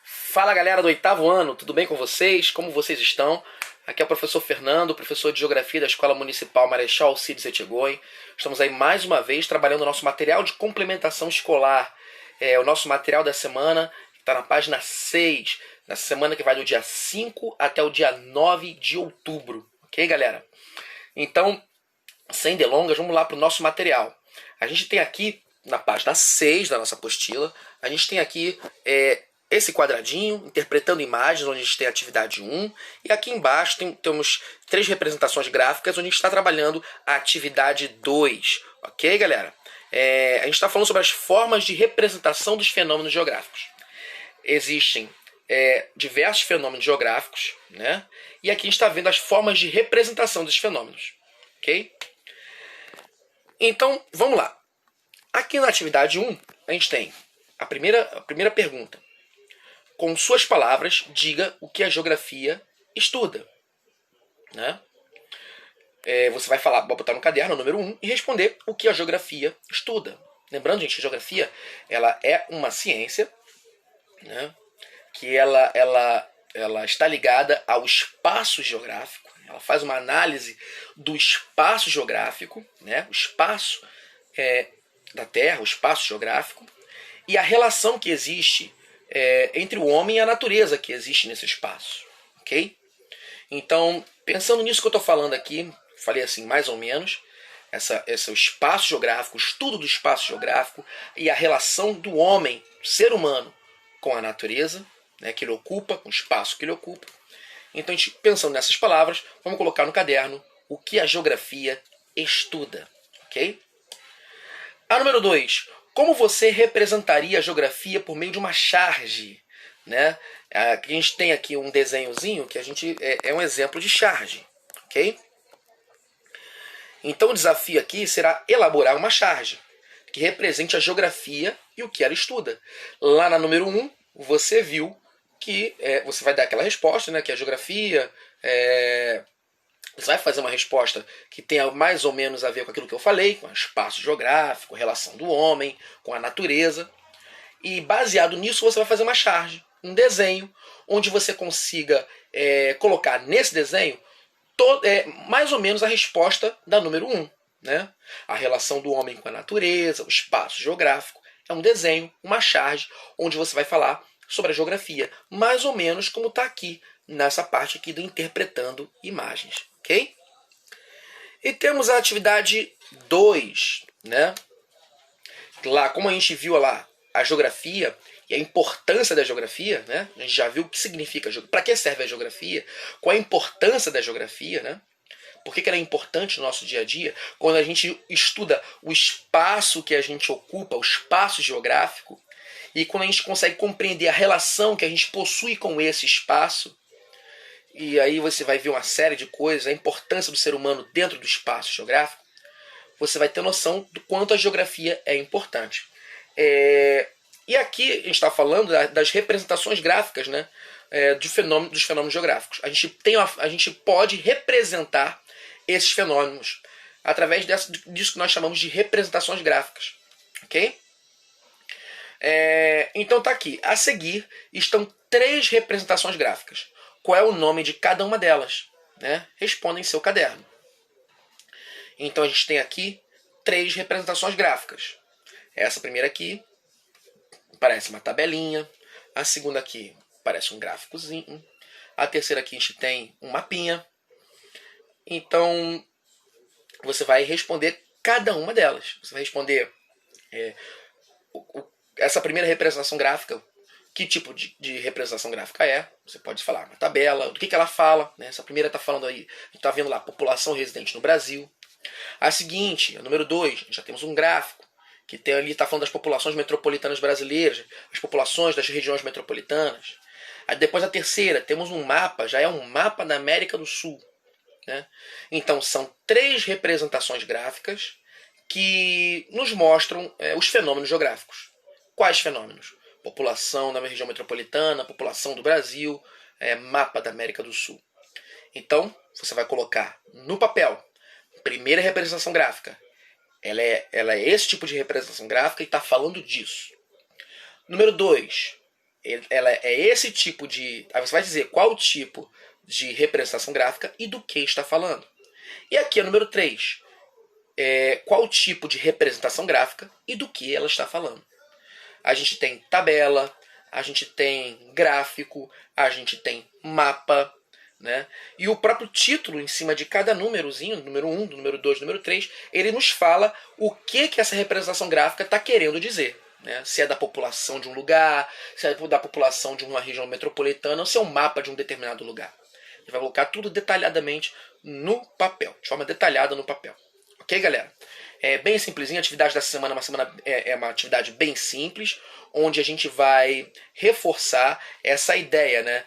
Fala galera do oitavo ano, tudo bem com vocês? Como vocês estão? Aqui é o professor Fernando, professor de Geografia da Escola Municipal Marechal Alcides Etchegóin. Estamos aí mais uma vez trabalhando o nosso material de complementação escolar. O nosso material da semana está na página 6, na semana que vai do dia 5 até o dia 9 de outubro. Ok, galera? Então, sem delongas, vamos lá para o nosso material. A gente tem aqui, na página 6 da nossa apostila, a gente tem aqui esse quadradinho, interpretando imagens, onde a gente tem a atividade 1. E aqui embaixo temos 3 representações gráficas, onde a gente está trabalhando a atividade 2. Ok, galera? A gente está falando sobre as formas de representação dos fenômenos geográficos. Existem diversos fenômenos geográficos, né? E aqui a gente está vendo as formas de representação dos fenômenos. Ok? Então, vamos lá. Aqui na atividade 1, a gente tem a primeira pergunta. Com suas palavras, diga o que a geografia estuda. Né? Você vai botar no caderno o número 1 e responder o que a geografia estuda. Lembrando, gente, que a geografia ela é uma ciência, né, que ela está ligada ao espaço geográfico. Ela faz uma análise do espaço geográfico, né, o espaço da Terra, o espaço geográfico, e a relação que existe entre o homem e a natureza que existe nesse espaço. Ok? Então, pensando nisso que eu estou falando aqui, falei assim, mais ou menos, esse espaço geográfico, o estudo do espaço geográfico e a relação do homem, ser humano, com a natureza, né, que ele ocupa, com o espaço que ele ocupa. Então, a gente, pensando nessas palavras, vamos colocar no caderno o que a geografia estuda. Ok? A número 2. Como você representaria a geografia por meio de uma charge? Né? A gente tem aqui um desenhozinho que é um exemplo de charge. Ok? Então o desafio aqui será elaborar uma charge que represente a geografia e o que ela estuda. Lá na número 1, você viu que você vai dar aquela resposta, né, que a geografia... Você vai fazer uma resposta que tenha mais ou menos a ver com aquilo que eu falei, com o espaço geográfico, a relação do homem, com a natureza. E baseado nisso você vai fazer uma charge, um desenho, onde você consiga colocar nesse desenho mais ou menos a resposta da número 1. Né? A relação do homem com a natureza, o espaço geográfico. É um desenho, uma charge, onde você vai falar sobre a geografia, mais ou menos como está aqui, nessa parte aqui do interpretando imagens. Ok? E temos a atividade 2, né? Lá, como a gente viu lá a geografia e a importância da geografia, né? A gente já viu o que significa, para que serve a geografia, qual a importância da geografia, né? Por que ela é importante no nosso dia a dia? Quando a gente estuda o espaço que a gente ocupa, o espaço geográfico, e quando a gente consegue compreender a relação que a gente possui com esse espaço, e aí você vai ver uma série de coisas, a importância do ser humano dentro do espaço geográfico, você vai ter noção do quanto a geografia é importante. E aqui a gente está falando das representações gráficas, né, dos fenômenos geográficos. A gente pode representar esses fenômenos através disso que nós chamamos de representações gráficas. Ok? Então tá aqui. A seguir estão 3 representações gráficas. Qual é o nome de cada uma delas? Né? Responda em seu caderno. Então a gente tem aqui 3 representações gráficas. Essa primeira aqui parece uma tabelinha. A segunda aqui parece um gráficozinho. A terceira aqui a gente tem um mapinha. Então você vai responder cada uma delas. Você vai responder essa primeira representação gráfica. Que tipo de representação gráfica é? Você pode falar uma tabela, do que ela fala. Né? Essa primeira está falando aí, a gente está vendo lá, população residente no Brasil. A seguinte, a número 2, já temos um gráfico, que tem ali, está falando das populações metropolitanas brasileiras, as populações das regiões metropolitanas. Aí depois a terceira, temos um mapa, já é um mapa da América do Sul. Né? Então são 3 representações gráficas que nos mostram os fenômenos geográficos. Quais fenômenos? População na região metropolitana, população do Brasil, mapa da América do Sul. Então, você vai colocar no papel, primeira representação gráfica. Ela é esse tipo de representação gráfica e está falando disso. Número 2, ela é esse tipo de... Aí você vai dizer qual tipo de representação gráfica e do que está falando. E aqui é o número 3. Qual tipo de representação gráfica e do que ela está falando. A gente tem tabela, a gente tem gráfico, a gente tem mapa, né? E o próprio título em cima de cada númerozinho, número 1, número 2, número 3, ele nos fala o que essa representação gráfica está querendo dizer. Né? Se é da população de um lugar, se é da população de uma região metropolitana, ou se é um mapa de um determinado lugar. Ele vai colocar tudo detalhadamente no papel, de forma detalhada no papel. Ok, galera? É bem simplesinho, a atividade dessa semana é uma atividade bem simples, onde a gente vai reforçar essa ideia, né,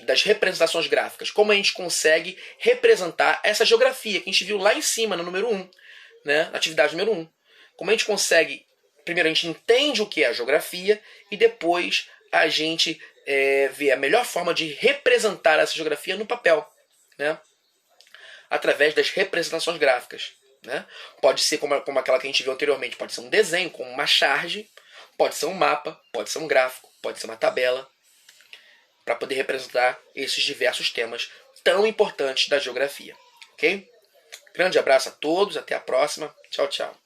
das representações gráficas. Como a gente consegue representar essa geografia que a gente viu lá em cima, no número 1, né, na atividade número 1. Como a gente consegue... Primeiro a gente entende o que é a geografia e depois a gente vê a melhor forma de representar essa geografia no papel, né, através das representações gráficas. Né? Pode ser como aquela que a gente viu anteriormente, pode ser um desenho, como uma charge, pode ser um mapa, pode ser um gráfico, pode ser uma tabela, para poder representar esses diversos temas tão importantes da geografia. Ok? Grande abraço a todos, até a próxima. Tchau, tchau.